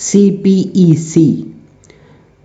CPEC।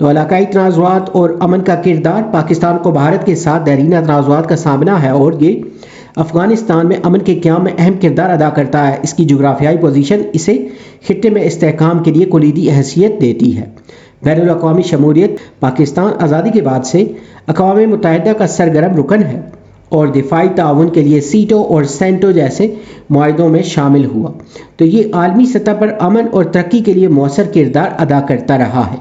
تو علاقائی تنازعات اور امن کا کردار، پاکستان کو بھارت کے ساتھ دیرینہ تنازعات کا سامنا ہے اور یہ افغانستان میں امن کے قیام میں اہم کردار ادا کرتا ہے۔ اس کی جغرافیائی پوزیشن اسے خطے میں استحکام کے لیے کلیدی حیثیت دیتی ہے۔ بین الاقوامی شمولیت، پاکستان آزادی کے بعد سے اقوام متحدہ کا سرگرم رکن ہے اور دفاعی تعاون کے لیے سیٹو اور سینٹو جیسے معاہدوں میں شامل ہوا، تو یہ عالمی سطح پر امن اور ترقی کے لیے مؤثر کردار ادا کرتا رہا ہے۔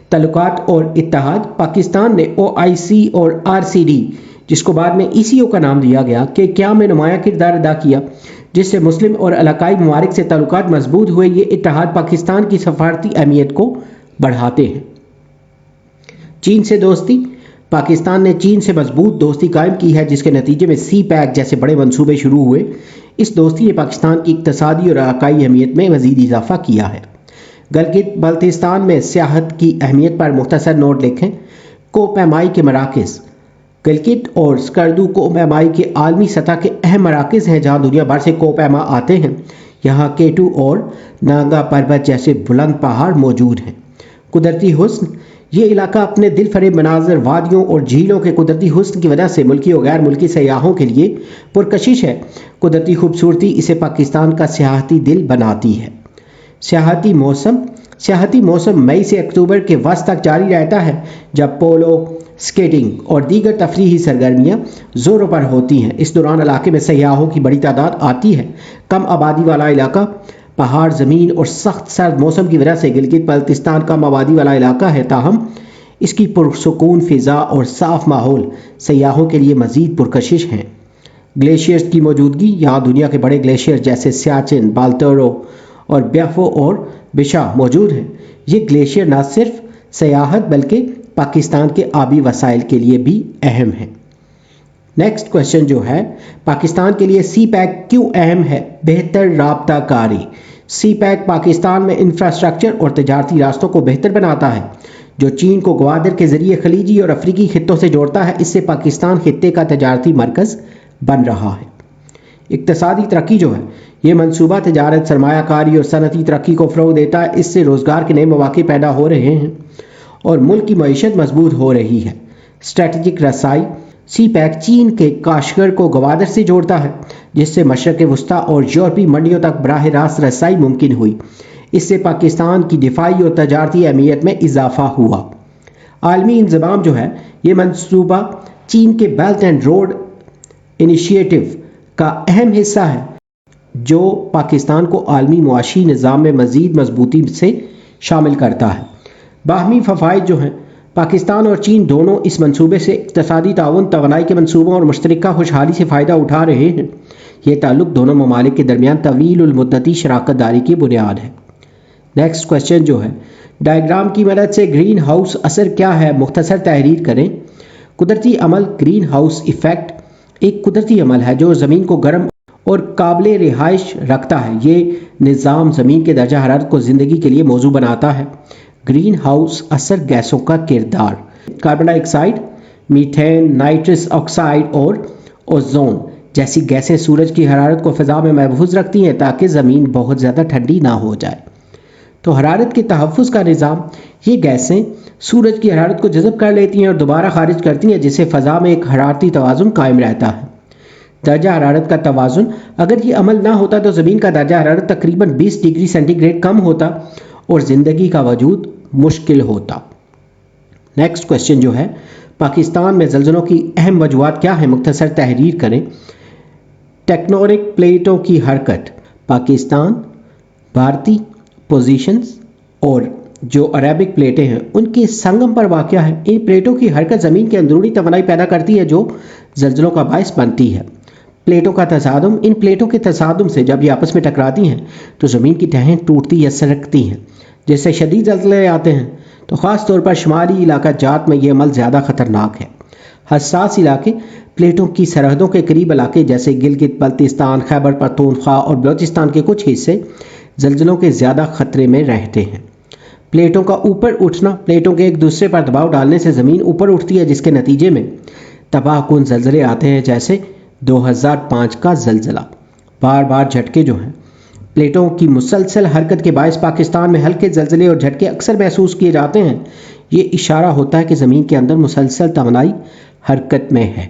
تعلقات اور اتحاد، پاکستان نے OIC اور RCD، جس کو بعد میں ECO کا نام دیا گیا، کے قیام میں نمایاں کردار ادا کیا، جس سے مسلم اور علاقائی ممالک سے تعلقات مضبوط ہوئے۔ یہ اتحاد پاکستان کی سفارتی اہمیت کو بڑھاتے ہیں۔ چین سے دوستی، پاکستان نے چین سے مضبوط دوستی قائم کی ہے، جس کے نتیجے میں CPEC جیسے بڑے منصوبے شروع ہوئے۔ اس دوستی نے پاکستان کی اقتصادی اور علاقائی اہمیت میں مزید اضافہ کیا ہے۔ گلگت بلتستان میں سیاحت کی اہمیت پر مختصر نوٹ لکھیں۔ کوہ پیمائی کے مراکز، گلگت اور سکردو کوہ پیمائی کے عالمی سطح کے اہم مراکز ہیں جہاں دنیا بھر سے کوہ پیما آتے ہیں۔ یہاں K2 اور نانگا پربت جیسے بلند پہاڑ موجود ہیں۔ قدرتی حسن، یہ علاقہ اپنے دل فریب مناظر، وادیوں اور جھیلوں کے قدرتی حسن کی وجہ سے ملکی اور غیر ملکی سیاحوں کے لیے پرکشش ہے۔ قدرتی خوبصورتی اسے پاکستان کا سیاحتی دل بناتی ہے۔ سیاحتی موسم مئی سے اکتوبر کے وسط تک جاری رہتا ہے، جب پولو، سکیٹنگ اور دیگر تفریحی سرگرمیاں زوروں پر ہوتی ہیں۔ اس دوران علاقے میں سیاحوں کی بڑی تعداد آتی ہے۔ کم آبادی والا علاقہ، پہاڑ، زمین اور سخت سرد موسم کی وجہ سے گلگت بلتستان کم آبادی والا علاقہ ہے، تاہم اس کی پرسکون فضا اور صاف ماحول سیاحوں کے لیے مزید پرکشش ہیں۔ گلیشیئرز کی موجودگی، یہاں دنیا کے بڑے گلیشیئر جیسے سیاچن، بالتورو اور بیافو اور بشا موجود ہیں۔ یہ گلیشیئر نہ صرف سیاحت بلکہ پاکستان کے آبی وسائل کے لیے بھی اہم ہیں۔ نیکسٹ کویسچن جو ہے، پاکستان کے لیے CPEC کیوں اہم ہے؟ بہتر رابطہ کاری۔ CPEC پاکستان میں انفراسٹرکچر اور تجارتی راستوں کو بہتر بناتا ہے، جو چین کو گوادر کے ذریعے خلیجی اور افریقی خطوں سے جوڑتا ہے۔ اس سے پاکستان خطے کا تجارتی مرکز بن رہا ہے۔ اقتصادی ترقی جو ہے، یہ منصوبہ تجارت، سرمایہ کاری اور صنعتی ترقی کو فروغ دیتا ہے۔ اس سے روزگار کے نئے مواقع پیدا ہو رہے ہیں اور ملک کی معیشت مضبوط ہو رہی ہے۔ اسٹریٹجک رسائی، CPEC چین کے کاشغر کو گوادر سے جوڑتا ہے، جس سے مشرق وسطیٰ اور یورپی منڈیوں تک براہ راست رسائی ممکن ہوئی۔ اس سے پاکستان کی دفاعی اور تجارتی اہمیت میں اضافہ ہوا۔ عالمی انضمام جو ہے، یہ منصوبہ چین کے بیلٹ اینڈ روڈ انیشیٹو کا اہم حصہ ہے، جو پاکستان کو عالمی معاشی نظام میں مزید مضبوطی سے شامل کرتا ہے۔ باہمی فوائد جو ہیں، پاکستان اور چین دونوں اس منصوبے سے اقتصادی تعاون، توانائی کے منصوبوں اور مشترکہ خوشحالی سے فائدہ اٹھا رہے ہیں۔ یہ تعلق دونوں ممالک کے درمیان طویل المدتی شراکت داری کی بنیاد ہے۔ نیکسٹ کویسچن جو ہے، ڈائیگرام کی مدد سے گرین ہاؤس اثر کیا ہے؟ مختصر تحریر کریں۔ قدرتی عمل، گرین ہاؤس ایفیکٹ ایک قدرتی عمل ہے جو زمین کو گرم اور قابل رہائش رکھتا ہے۔ یہ نظام زمین کے درجہ حرارت کو زندگی کے لیے موزوں بناتا ہے۔ گرین ہاؤس اثر گیسوں کا کردار، کاربن ڈائی آکسائڈ، میتھین، نائٹرس آکسائڈ اور اوزون جیسی گیسیں سورج کی حرارت کو فضا میں محفوظ رکھتی ہیں تاکہ زمین بہت زیادہ ٹھنڈی نہ ہو جائے۔ تو حرارت کے تحفظ کا نظام، یہ گیسیں سورج کی حرارت کو جذب کر لیتی ہیں اور دوبارہ خارج کرتی ہیں، جس سے فضا میں ایک حرارتی توازن قائم رہتا ہے۔ درجہ حرارت کا توازن، اگر یہ عمل نہ ہوتا تو زمین کا درجہ حرارت تقریباً 20 ڈگری سینٹی گریڈ کم ہوتا اور زندگی کا وجود مشکل ہوتا۔ نیکسٹ کویسچن جو ہے، پاکستان میں زلزلوں کی اہم وجوہات کیا ہیں؟ مختصر تحریر کریں۔ ٹیکٹونک پلیٹوں کی حرکت، پاکستان، بھارتی پوزیشنز اور جو عربک پلیٹیں ہیں ان کے سنگم پر واقع ہے۔ ان پلیٹوں کی حرکت زمین کے اندرونی توانائی پیدا کرتی ہے جو زلزلوں کا باعث بنتی ہے۔ پلیٹوں کا تصادم، ان پلیٹوں کے تصادم سے جب یہ آپس میں ٹکراتی ہیں تو زمین کی تہیں ٹوٹتی یا سرکتی ہیں، جس سے شدید زلزلے آتے ہیں۔ تو خاص طور پر شمالی علاقہ جات میں یہ عمل زیادہ خطرناک ہے۔ حساس علاقے، پلیٹوں کی سرحدوں کے قریب علاقے جیسے گلگت بلتستان، خیبر پختونخوا اور بلوچستان کے کچھ حصے زلزلوں کے زیادہ خطرے میں رہتے ہیں۔ پلیٹوں کا اوپر اٹھنا، پلیٹوں کے ایک دوسرے پر دباؤ ڈالنے سے زمین اوپر اٹھتی ہے، جس کے نتیجے میں تباہ کن زلزلے آتے ہیں، جیسے 2005 کا زلزلہ۔ بار بار جھٹکے جو ہیں، پلیٹوں کی مسلسل حرکت کے باعث پاکستان میں ہلکے زلزلے اور جھٹکے اکثر محسوس کیے جاتے ہیں۔ یہ اشارہ ہوتا ہے کہ زمین کے اندر مسلسل توانائی حرکت میں ہے۔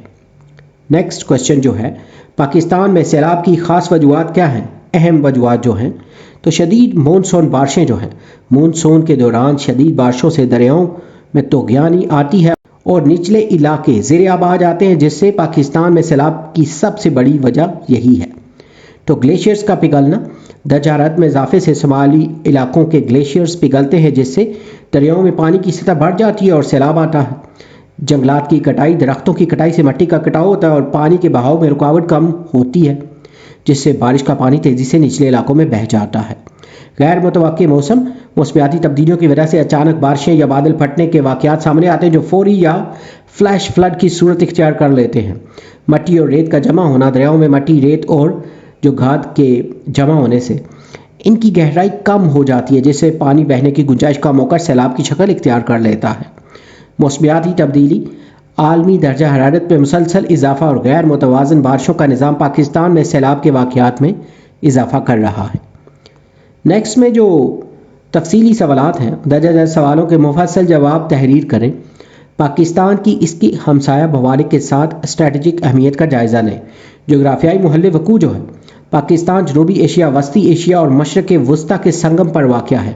نیکسٹ کوشچن جو ہے، پاکستان میں سیلاب کی خاص وجوہات کیا ہیں؟ اہم وجوہات جو ہیں تو شدید مونسون بارشیں جو ہیں، مونسون کے دوران شدید بارشوں سے دریاؤں میں طغیانی آتی ہے اور نچلے علاقے زیر آب آ جاتے ہیں، جس سے پاکستان میں سیلاب کی سب سے بڑی وجہ یہی ہے۔ تو گلیشیئرز کا پگھلنا، درجہ حرارت میں اضافے سے شمالی علاقوں کے گلیشیئرز پگھلتے ہیں، جس سے دریاؤں میں پانی کی سطح بڑھ جاتی ہے اور سیلاب آتا ہے۔ جنگلات کی کٹائی، درختوں کی کٹائی سے مٹی کا کٹاؤ ہوتا ہے اور پانی کے بہاؤ میں رکاوٹ کم ہوتی ہے، جس سے بارش کا پانی تیزی سے نچلے علاقوں میں بہہ جاتا ہے۔ غیر متوقع موسمیاتی تبدیلیوں کی وجہ سے اچانک بارشیں یا بادل پھٹنے کے واقعات سامنے آتے ہیں جو فوری یا فلیش فلڈ کی صورت اختیار کر لیتے ہیں۔ مٹی اور ریت کا جمع ہونا، دریاؤں میں مٹی، ریت اور جو گھاد کے جمع ہونے سے ان کی گہرائی کم ہو جاتی ہے، جس سے پانی بہنے کی گنجائش کم ہو کر سیلاب کی شکل اختیار کر لیتا ہے۔ موسمیاتی تبدیلی، عالمی درجہ حرارت میں مسلسل اضافہ اور غیر متوازن بارشوں کا نظام پاکستان میں سیلاب کے واقعات میں اضافہ کر رہا ہے۔ نیکسٹ میں جو تفصیلی سوالات ہیں، درجہ ذیل سوالوں کے مفصل جواب تحریر کریں۔ پاکستان کی اس کی ہمسایہ ممالک کے ساتھ اسٹریٹجک اہمیت کا جائزہ لیں۔ جغرافیائی محل وقوع جو ہے، پاکستان جنوبی ایشیا، وسطی ایشیا اور مشرق وسطیٰ کے سنگم پر واقع ہے۔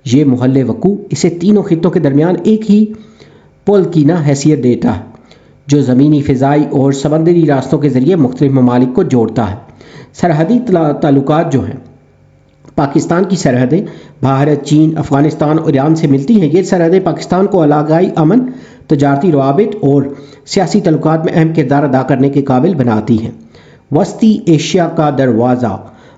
یہ محل وقوع اسے تینوں خطوں کے درمیان ایک ہی پل کی حیثیت دیتا ہے، جو زمینی، فضائی اور سمندری راستوں کے ذریعے مختلف ممالک کو جوڑتا ہے۔ سرحدی تعلقات جو ہیں، پاکستان کی سرحدیں بھارت، چین، افغانستان اور ایران سے ملتی ہیں۔ یہ سرحدیں پاکستان کو علاقائی امن، تجارتی روابط اور سیاسی تعلقات میں اہم کردار ادا کرنے کے قابل بناتی ہیں۔ وسطی ایشیا کا دروازہ،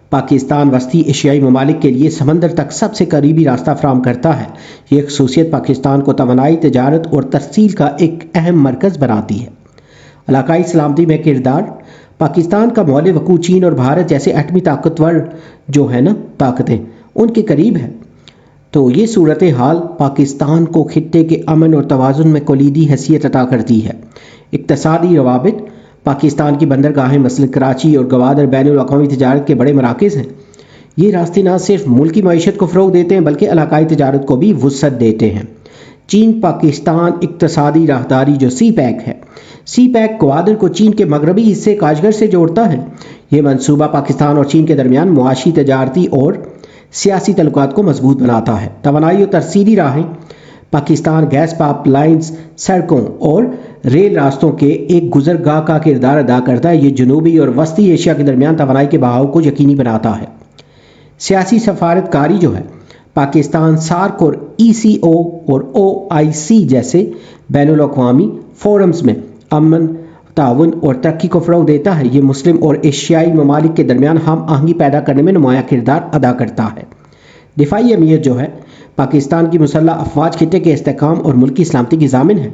پاکستان وسطی ایشیائی ممالک کے لیے سمندر تک سب سے قریبی راستہ فراہم کرتا ہے۔ یہ خصوصیت پاکستان کو توانائی، تجارت اور ترسیل کا ایک اہم مرکز بناتی ہے۔ علاقائی سلامتی میں کردار، پاکستان کا محل وقوع چین اور بھارت جیسے ایٹمی طاقتور جو ہے طاقتیں ان کے قریب ہے، تو یہ صورتحال پاکستان کو خطے کے امن اور توازن میں کلیدی حیثیت عطا کرتی ہے۔ اقتصادی روابط، پاکستان کی بندرگاہیں مثلاً کراچی اور گوادر بین الاقوامی تجارت کے بڑے مراکز ہیں۔ یہ راستے نہ صرف ملکی معیشت کو فروغ دیتے ہیں بلکہ علاقائی تجارت کو بھی وسعت دیتے ہیں۔ چین پاکستان اقتصادی راہداری جو سی پیک ہے، سی پیک گوادر کو چین کے مغربی حصے کاشغر سے جوڑتا ہے۔ یہ منصوبہ پاکستان اور چین کے درمیان معاشی، تجارتی اور سیاسی تعلقات کو مضبوط بناتا ہے۔ توانائی اور ترسیلی راہیں، پاکستان گیس پائپ لائنز، سڑکوں اور ریل راستوں کے ایک گزرگاہ کا کردار ادا کرتا ہے۔ یہ جنوبی اور وسطی ایشیا کے درمیان توانائی کے بہاؤ کو یقینی بناتا ہے۔ سیاسی سفارت کاری جو ہے، پاکستان سارک اور ECO اور OIC جیسے بین الاقوامی فورمز میں امن، تعاون اور ترقی کو فروغ دیتا ہے۔ یہ مسلم اور ایشیائی ممالک کے درمیان ہم آہنگی پیدا کرنے میں نمایاں کردار ادا کرتا ہے۔ دفاعی اہمیت جو ہے، پاکستان کی مسلح افواج خطے کے استحکام اور ملکی سلامتی کی ضامن ہے۔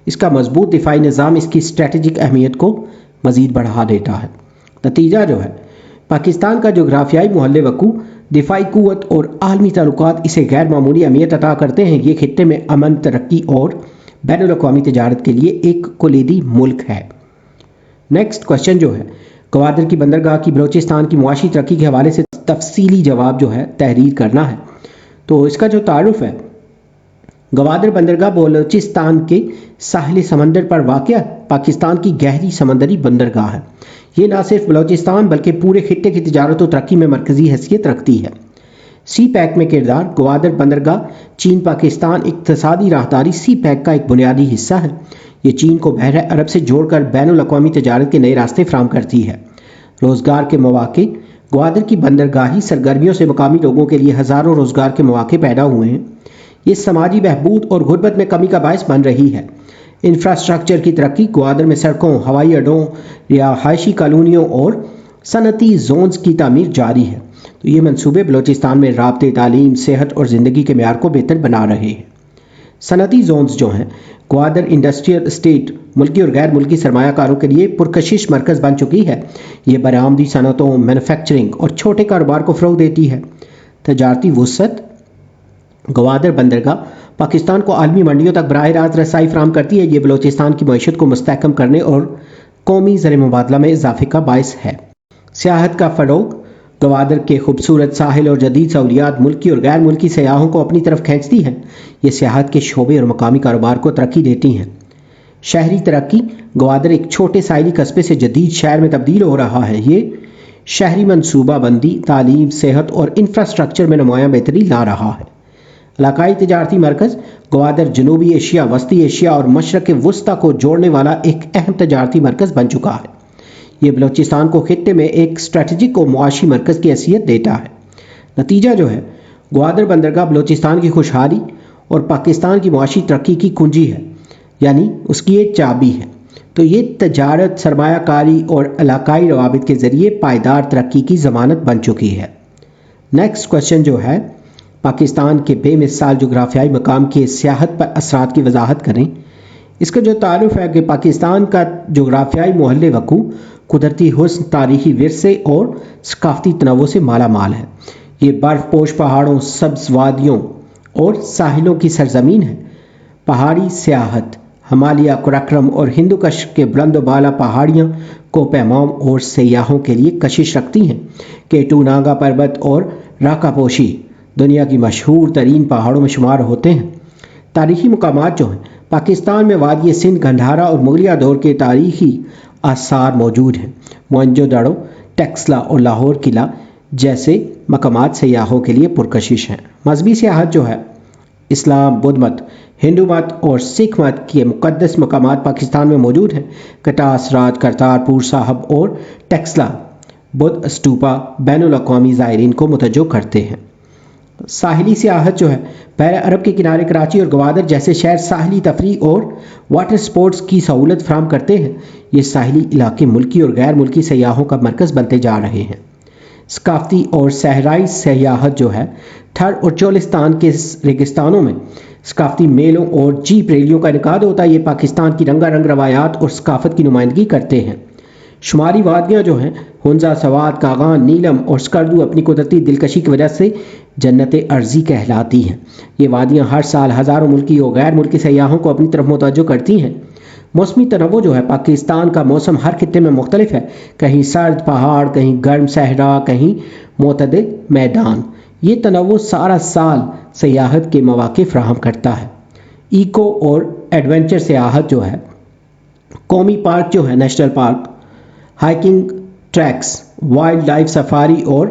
اس کا مضبوط دفاعی نظام اس کی اسٹریٹجک اہمیت کو مزید بڑھا دیتا ہے۔ نتیجہ جو ہے، پاکستان کا جغرافیائی محل وقوع، دفاعی قوت اور عالمی تعلقات اسے غیر معمولی اہمیت عطا کرتے ہیں۔ یہ خطے میں امن، ترقی اور بین الاقوامی تجارت کے لیے ایک کلیدی ملک ہے۔ نیکسٹ کوشچن جو ہے، گوادر کی بندرگاہ کی بلوچستان کی معاشی ترقی کے حوالے سے تفصیلی جواب جو ہے تحریر کرنا ہے۔ تو اس کا جو تعارف ہے، گوادر بندرگاہ بلوچستان کے ساحل سمندر پر واقع پاکستان کی گہری سمندری بندرگاہ ہے۔ یہ نہ صرف بلوچستان بلکہ پورے خطے کی تجارت و ترقی میں مرکزی حیثیت رکھتی ہے۔ سی پیک میں کردار، گوادر بندرگاہ چین پاکستان اقتصادی راہداری سی پیک کا ایک بنیادی حصہ ہے۔ یہ چین کو بحر عرب سے جوڑ کر بین الاقوامی تجارت کے نئے راستے فراہم کرتی ہے۔ روزگار کے مواقع، گوادر کی بندرگاہی سرگرمیوں سے مقامی لوگوں کے لیے ہزاروں روزگار کے مواقع پیدا ہوئے ہیں۔ یہ سماجی بہبود اور غربت میں کمی کا باعث بن رہی ہے۔ انفراسٹرکچر کی ترقی، گوادر میں سڑکوں، ہوائی اڈوں، رہائشی کالونیوں اور صنعتی زونز کی تعمیر جاری ہے۔ تو یہ منصوبے بلوچستان میں رابطے، تعلیم، صحت اور زندگی کے معیار کو بہتر بنا رہے ہیں۔ صنعتی زونز جو ہیں، گوادر انڈسٹریل اسٹیٹ ملکی اور غیر ملکی سرمایہ کاروں کے لیے پرکشش مرکز بن چکی ہے۔ یہ برآمدی صنعتوں، مینوفیکچرنگ اور چھوٹے کاروبار کو فروغ دیتی ہے۔ تجارتی وسعت، گوادر بندرگاہ پاکستان کو عالمی منڈیوں تک براہ راست رسائی فراہم کرتی ہے۔ یہ بلوچستان کی معیشت کو مستحکم کرنے اور قومی زر مبادلہ میں اضافے کا باعث ہے۔ سیاحت کا فروغ، گوادر کے خوبصورت ساحل اور جدید سہولیات ملکی اور غیر ملکی سیاحوں کو اپنی طرف کھینچتی ہیں۔ یہ سیاحت کے شعبے اور مقامی کاروبار کو ترقی دیتی ہیں۔ شہری ترقی: گوادر ایک چھوٹے ساحلی قصبے سے جدید شہر میں تبدیل ہو رہا ہے۔ یہ شہری منصوبہ بندی، تعلیم، صحت اور انفراسٹرکچر میں نمایاں بہتری لا رہا ہے۔ علاقائی تجارتی مرکز: گوادر جنوبی ایشیا، وسطی ایشیا اور مشرق وسطیٰ کو جوڑنے والا ایک اہم تجارتی مرکز بن چکا ہے۔ یہ بلوچستان کو خطے میں ایک اسٹریٹجک اور معاشی مرکز کی حیثیت دیتا ہے۔ نتیجہ جو ہے، گوادر بندرگاہ بلوچستان کی خوشحالی اور پاکستان کی معاشی ترقی کی کنجی ہے، یعنی اس کی ایک چابی ہے۔ تو یہ تجارت، سرمایہ کاری اور علاقائی روابط کے ذریعے پائیدار ترقی کی ضمانت بن چکی ہے۔ نیکسٹ کوشچن جو ہے، پاکستان کے بے مثال جغرافیائی مقام کی سیاحت پر اثرات کی وضاحت کریں۔ اس کا جو تعارف ہے کہ پاکستان کا جغرافیائی محل وقوع قدرتی حسن، تاریخی ورثے اور ثقافتی تنوع سے مالا مال ہے۔ یہ برف پوش پہاڑوں، سبز وادیوں اور ساحلوں کی سرزمین ہے۔ پہاڑی سیاحت: ہمالیہ، قراقرم اور ہندوکش کے بلند و بالا پہاڑیاں کو پیماؤں اور سیاحوں کے لیے کشش رکھتی ہیں۔ کیٹو ناگا پربت اور راکا پوشی دنیا کی مشہور ترین پہاڑوں میں شمار ہوتے ہیں۔ تاریخی مقامات جو ہیں، پاکستان میں وادی سندھ، گنڈھارا اور مغلیہ دور کے تاریخی آثار موجود ہیں۔ موئنجو دڑو، ٹیکسلا اور لاہور قلعہ جیسے مقامات سیاحوں کے لیے پرکشش ہیں۔ مذہبی سیاحت جو ہے، اسلام، بدھ مت، ہندو مت اور سکھ مت کے مقدس مقامات پاکستان میں موجود ہیں۔ کٹاس راج، کرتارپور صاحب اور ٹیکسلا بدھ اسٹوپا بین الاقوامی زائرین کو متوجہ کرتے ہیں۔ ساحلی سیاحت جو ہے، بحر عرب کے کنارے کراچی اور گوادر جیسے شہر ساحلی تفریح اور واٹر سپورٹس کی سہولت فراہم کرتے ہیں۔ یہ ساحلی علاقے ملکی اور غیر ملکی سیاحوں کا مرکز بنتے جا رہے ہیں۔ ثقافتی اور صحرائی سیاحت جو ہے، تھر اور چولستان کے ریگستانوں میں ثقافتی میلوں اور جیپ ریلیوں کا انعقاد ہوتا ہے۔ یہ پاکستان کی رنگا رنگ روایات اور ثقافت کی نمائندگی کرتے ہیں۔ شمالی وادیاں جو ہیں، ہنزا، سوات، کاغان، نیلم اور سکردو اپنی قدرتی دلکشی کی وجہ سے جنت ارضی کہلاتی ہیں۔ یہ وادیاں ہر سال ہزاروں ملکی اور غیر ملکی سیاحوں کو اپنی طرف متوجہ کرتی ہیں۔ موسمی تنوع جو ہے، پاکستان کا موسم ہر خطے میں مختلف ہے۔ کہیں سرد پہاڑ، کہیں گرم صحرا، کہیں معتدل میدان۔ یہ تنوع سارا سال سیاحت کے مواقع فراہم کرتا ہے۔ ایکو اور ایڈونچر سیاحت جو ہے، قومی پارک جو ہے، national park, hiking tracks, wildlife safari اور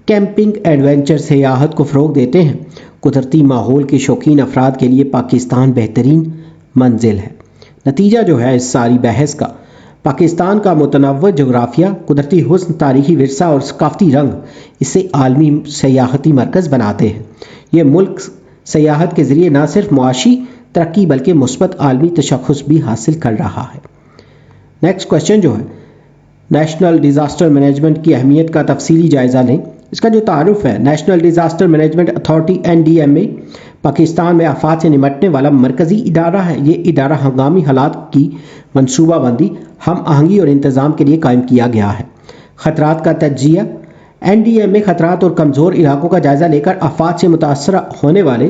کیمپنگ ایڈونچر سیاحت کو فروغ دیتے ہیں۔ قدرتی ماحول کے شوقین افراد کے لیے پاکستان بہترین منزل ہے۔ نتیجہ جو ہے اس ساری بحث کا، پاکستان کا متنوع جغرافیہ، قدرتی حسن، تاریخی ورثہ اور ثقافتی رنگ اسے عالمی سیاحتی مرکز بناتے ہیں۔ یہ ملک سیاحت کے ذریعے نہ صرف معاشی ترقی بلکہ مثبت عالمی تشخص بھی حاصل کر رہا ہے۔ نیکسٹ کوشچن جو ہے، نیشنل ڈیزاسٹر مینجمنٹ کی اہمیت کا تفصیلی جائزہ لیں۔ اس کا جو تعارف ہے، national disaster management authority NDMA Pakistan میں آفات سے نمٹنے والا مرکزی ادارہ ہے۔ یہ ادارہ ہنگامی حالات کی منصوبہ بندی، ہم آہنگی اور انتظام کے لیے قائم کیا گیا ہے۔ خطرات کا تجزیہ: NDMA خطرات اور کمزور علاقوں کا جائزہ لے کر آفات سے متاثر ہونے والے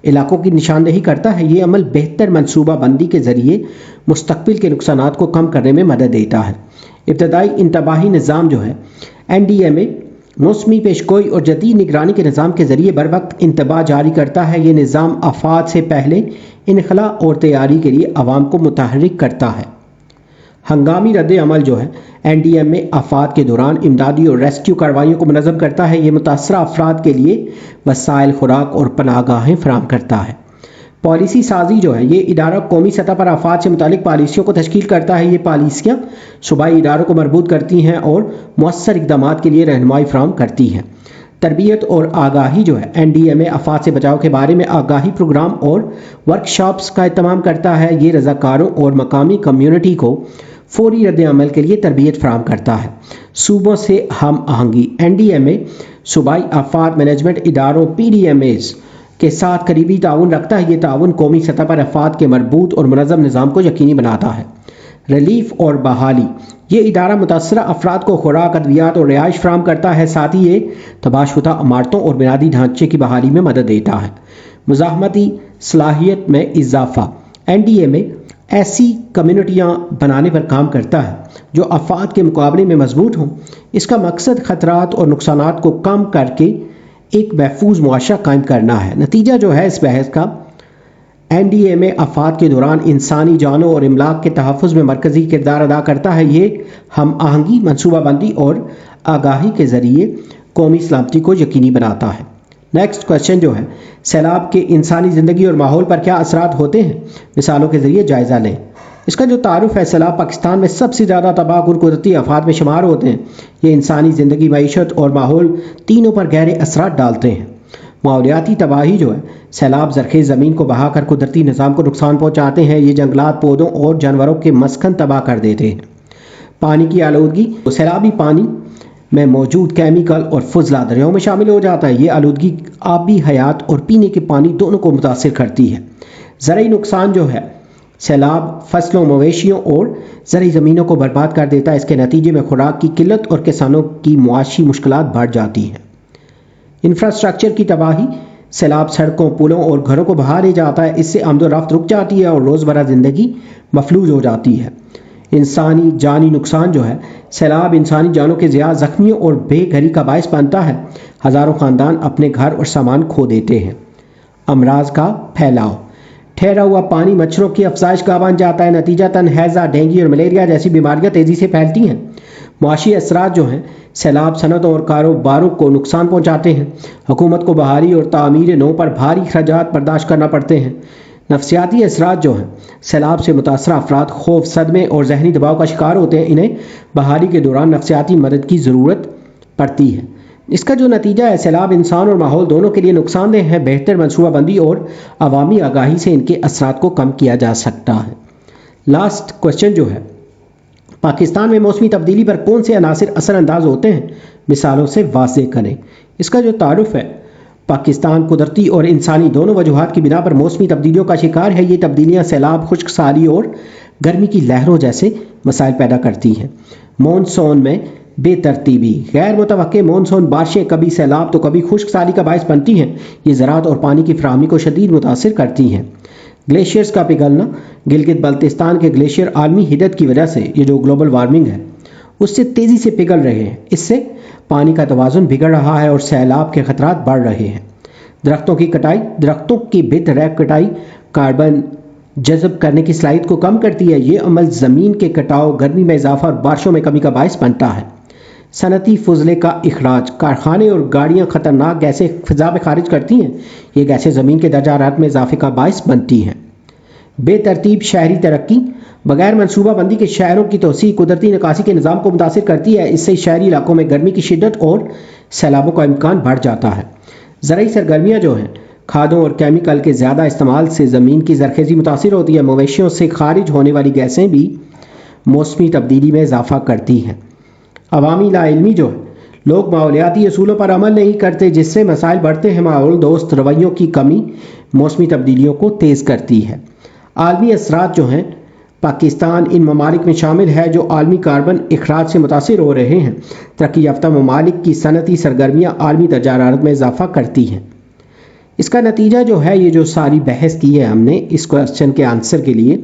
علاقوں کی نشاندہی کرتا ہے۔ یہ عمل بہتر منصوبہ بندی کے ذریعے مستقبل کے نقصانات کو کم کرنے میں مدد دیتا ہے۔ ابتدائی انتباہی نظام جو ہے، NDMA موسمی پیشگوئی اور جدید نگرانی کے نظام کے ذریعے بر وقت انتباہ جاری کرتا ہے۔ یہ نظام آفات سے پہلے انخلاء اور تیاری کے لیے عوام کو متحرک کرتا ہے۔ ہنگامی رد عمل جو ہے، NDMA آفات کے دوران امدادی اور ریسکیو کارروائیوں کو منظم کرتا ہے۔ یہ متاثرہ افراد کے لیے وسائل، خوراک اور پناہ گاہیں فراہم کرتا ہے۔ پالیسی سازی جو ہے، یہ ادارہ قومی سطح پر آفات سے متعلق پالیسیوں کو تشکیل کرتا ہے۔ یہ پالیسیاں صوبائی اداروں کو مربوط کرتی ہیں اور مؤثر اقدامات کے لیے رہنمائی فراہم کرتی ہیں۔ تربیت اور آگاہی جو ہے، NDMA آفات سے بچاؤ کے بارے میں آگاہی پروگرام اور ورکشاپس کا اہتمام کرتا ہے۔ یہ رضاکاروں اور مقامی کمیونٹی کو فوری رد عمل کے لیے تربیت فراہم کرتا ہے۔ صوبوں سے ہم آہنگی: NDMA صوبائی آفات مینجمنٹ اداروں PDMAs کے ساتھ قریبی تعاون رکھتا ہے۔ یہ تعاون قومی سطح پر آفات کے مربوط اور منظم نظام کو یقینی بناتا ہے۔ ریلیف اور بحالی: یہ ادارہ متاثرہ افراد کو خوراک، ادویات اور رہائش فراہم کرتا ہے۔ ساتھ ہی یہ تباہ شدہ عمارتوں اور بنیادی ڈھانچے کی بحالی میں مدد دیتا ہے۔ مزاحمتی صلاحیت میں اضافہ: NDMA ایسی کمیونٹیاں بنانے پر کام کرتا ہے جو آفات کے مقابلے میں مضبوط ہوں۔ اس کا مقصد خطرات اور نقصانات کو کم کر کے ایک محفوظ معاشرہ قائم کرنا ہے۔ نتیجہ جو ہے اس بحث کا، این ڈی ایم اے آفات کے دوران انسانی جانوں اور املاک کے تحفظ میں مرکزی کردار ادا کرتا ہے۔ یہ ہم آہنگی، منصوبہ بندی اور آگاہی کے ذریعے قومی سلامتی کو یقینی بناتا ہے۔ نیکسٹ کوشچن جو ہے، سیلاب کے انسانی زندگی اور ماحول پر کیا اثرات ہوتے ہیں؟ مثالوں کے ذریعے جائزہ لیں۔ اس کا جو تعارف ہے، سیلاب پاکستان میں سب سے زیادہ تباہ کن قدرتی آفات میں شمار ہوتے ہیں۔ یہ انسانی زندگی، معیشت اور ماحول تینوں پر گہرے اثرات ڈالتے ہیں۔ ماحولیاتی تباہی جو ہے، سیلاب زرخیز زمین کو بہا کر قدرتی نظام کو نقصان پہنچاتے ہیں۔ یہ جنگلات، پودوں اور جانوروں کے مسکن تباہ کر دیتے ہیں۔ پانی کی آلودگی، سیلابی پانی میں موجود کیمیکل اور فضلہ دریاؤں میں شامل ہو جاتا ہے۔ یہ آلودگی آبی حیات اور پینے کے پانی دونوں کو متاثر کرتی ہے۔ زرعی نقصان جو ہے، سیلاب فصلوں، مویشیوں اور زرعی زمینوں کو برباد کر دیتا ہے۔ اس کے نتیجے میں خوراک کی قلت اور کسانوں کی معاشی مشکلات بڑھ جاتی ہیں۔ انفراسٹرکچر کی تباہی، سیلاب سڑکوں، پلوں اور گھروں کو بہا لے جاتا ہے۔ اس سے آمد و رفت رک جاتی ہے اور روزمرہ زندگی مفلوج ہو جاتی ہے۔ انسانی جانی نقصان جو ہے، سیلاب انسانی جانوں کے ضیاع، زخمیوں اور بے گھری کا باعث بنتا ہے۔ ہزاروں خاندان اپنے گھر اور سامان کھو دیتے ہیں۔ امراض کا پھیلاؤ، ٹھہرا ہوا پانی مچھروں کی افزائش گاہ بن جاتا ہے۔ نتیجتاً ہیضہ، ڈینگی اور ملیریا جیسی بیماریاں تیزی سے پھیلتی ہیں۔ معاشی اثرات جو ہیں، سیلاب صنعتوں اور کاروباروں کو نقصان پہنچاتے ہیں۔ حکومت کو بحالی اور تعمیر نو پر بھاری اخراجات برداشت کرنا پڑتے ہیں۔ نفسیاتی اثرات جو ہیں، سیلاب سے متاثرہ افراد خوف، صدمے اور ذہنی دباؤ کا شکار ہوتے ہیں۔ انہیں بحالی کے دوران نفسیاتی مدد کی ضرورت پڑتی ہے۔ اس کا جو نتیجہ ہے، سیلاب انسان اور ماحول دونوں کے لیے نقصان دہ ہے۔ بہتر منصوبہ بندی اور عوامی آگاہی سے ان کے اثرات کو کم کیا جا سکتا ہے۔ لاسٹ کوشچن جو ہے، پاکستان میں موسمی تبدیلی پر کون سے عناصر اثر انداز ہوتے ہیں؟ مثالوں سے واضح کریں۔ اس کا جو تعارف ہے، پاکستان قدرتی اور انسانی دونوں وجوہات کی بنا پر موسمی تبدیلیوں کا شکار ہے۔ یہ تبدیلیاں سیلاب، خشک سالی اور گرمی کی لہروں جیسے مسائل پیدا کرتی ہیں۔ مونسون میں بے ترتیبی، غیر متوقع مونسون بارشیں کبھی سیلاب تو کبھی خشک سالی کا باعث بنتی ہیں۔ یہ زراعت اور پانی کی فراہمی کو شدید متاثر کرتی ہیں۔ گلیشیئرز کا پگھلنا، گلگت بلتستان کے گلیشیئر عالمی حدت کی وجہ سے، یہ جو گلوبل وارمنگ ہے اس سے تیزی سے پگھل رہے ہیں۔ اس سے پانی کا توازن بگڑ رہا ہے اور سیلاب کے خطرات بڑھ رہے ہیں۔ درختوں کی کٹائی، درختوں کی بے دریغ کٹائی کاربن جذب کرنے کی صلاحیت کو کم کرتی ہے۔ یہ عمل زمین کے کٹاؤ، گرمی میں اضافہ اور بارشوں میں کمی کا باعث بنتا ہے۔ صنعتی فضلے کا اخراج، کارخانے اور گاڑیاں خطرناک گیسیں فضا میں خارج کرتی ہیں۔ یہ گیسیں زمین کے درجہ حرارت میں اضافے کا باعث بنتی ہیں۔ بے ترتیب شہری ترقی، بغیر منصوبہ بندی کے شہروں کی توسیع قدرتی نکاسی کے نظام کو متاثر کرتی ہے۔ اس سے شہری علاقوں میں گرمی کی شدت اور سیلابوں کا امکان بڑھ جاتا ہے۔ زرعی سرگرمیاں جو ہیں، کھادوں اور کیمیکل کے زیادہ استعمال سے زمین کی زرخیزی متاثر ہوتی ہے۔ مویشیوں سے خارج ہونے والی گیسیں بھی موسمی تبدیلی میں اضافہ کرتی ہیں۔ عوامی لا علمی جو ہے، لوگ ماحولیاتی اصولوں پر عمل نہیں کرتے، جس سے مسائل بڑھتے ہیں۔ ماحول دوست رویوں کی کمی موسمی تبدیلیوں کو تیز کرتی ہے۔ عالمی اثرات جو ہیں، پاکستان ان ممالک میں شامل ہے جو عالمی کاربن اخراج سے متاثر ہو رہے ہیں۔ ترقی یافتہ ممالک کی صنعتی سرگرمیاں عالمی درجہ حرارت میں اضافہ کرتی ہیں۔ اس کا نتیجہ جو ہے، یہ جو ساری بحث کی ہے ہم نے اس کوشچن کے آنسر کے لیے،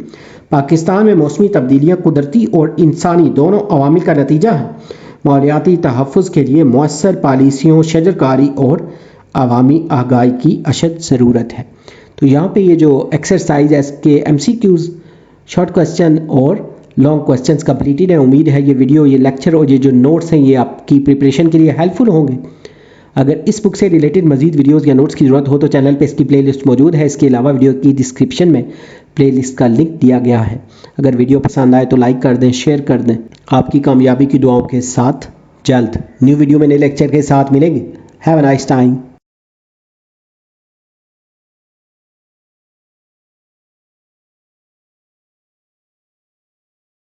پاکستان میں موسمی تبدیلیاں قدرتی اور انسانی دونوں عوامل کا نتیجہ ہے۔ ماحولیاتی تحفظ کے لیے مؤثر پالیسیوں، شجرکاری اور عوامی آگاہی کی اشد ضرورت ہے۔ تو یہاں پہ یہ جو ایکسرسائز ہے، اس کے M C Qs, short question اور لانگ کوشچنز کمپلیٹڈ ہیں۔ امید ہے یہ ویڈیو، یہ لیکچر اور یہ جو نوٹس ہیں یہ آپ کی پریپریشن کے لیے ہیلپ فل ہوں گے۔ اگر اس بک سے ریلیٹڈ مزید ویڈیوز یا نوٹس کی ضرورت ہو تو چینل پہ اس کی پلے لسٹ موجود ہے۔ اس کے علاوہ ویڈیو کی ڈسکرپشن میں پلے لسٹ کا لنک دیا گیا ہے۔ اگر ویڈیو پسند آئے تو لائک کر دیں، شیئر کر دیں۔ آپ کی کامیابی کی دعاؤں کے ساتھ جلد نیو ویڈیو میں نئے لیکچر کے ساتھ ملیں گے۔ Have a nice time.